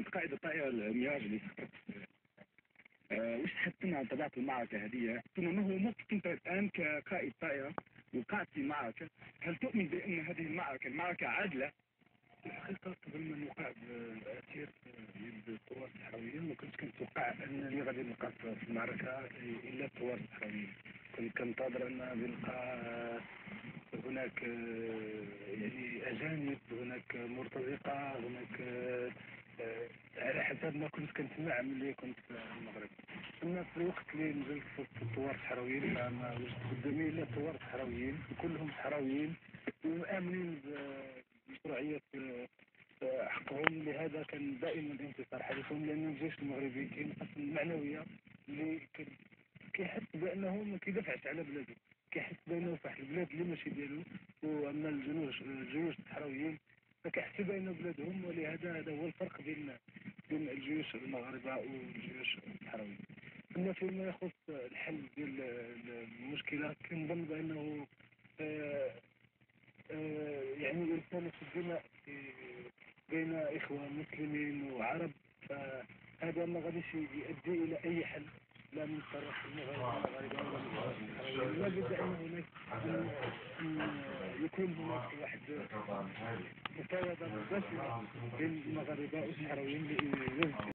كنت قائد الطائرة الميراج اللي سقطت. وش تحدثنا عن طبيعة المعركة هذه؟ ثم ما هو موقف أنت الآن كقائد طائرة وقعت في معركة؟ هل تؤمن بأن هذه المعركة عادلة؟ الحقيقة قبل ما نوقع بأثير يد الثوار الصحراويين ما كنتش كنتوقع أنني غادي نلقى في المعركة إلا الثوار الصحراويين. كنت كنتظر أن نلقى هناك يعني أجانب، هناك مرتزقة، هناك على حسب ما كنت كنسمع ملي كنت في المغرب. أما في الوقت اللي نزلت في وسط الثوار الصحراويين فما وجدت قدامي إلا الثوار الصحراويين كلهم صحراويين وآمنين بمشروعية حقهم. لهذا كان دائما انتصار حديثهم، لأن الجيش المغربي كاين أصلا المعنوية اللي كيحس بأنه ما كيدافعش على بلاده، كيحس بأنه في واحد البلاد اللي ماشي ديالو. وأما الجيوش الصحراويين فكيحسوا بأنه بلادهم، ولهذا هذا هو الفرق بين الجيوش المغاربة والجيوش الصحراويين. أما فيما يخص الحل ديال المشكلة كنظن بأنه يعني رسالة الدماء بين إخوة مسلمين وعرب، فهذا ما غاديش يؤدي إلى أي حل، لا من طرف المغاربة ولا من طرف الصحراويين. لا بد أن هناك يكون هناك واحد مفاوضة مباشرة بين المغاربة والصحراويين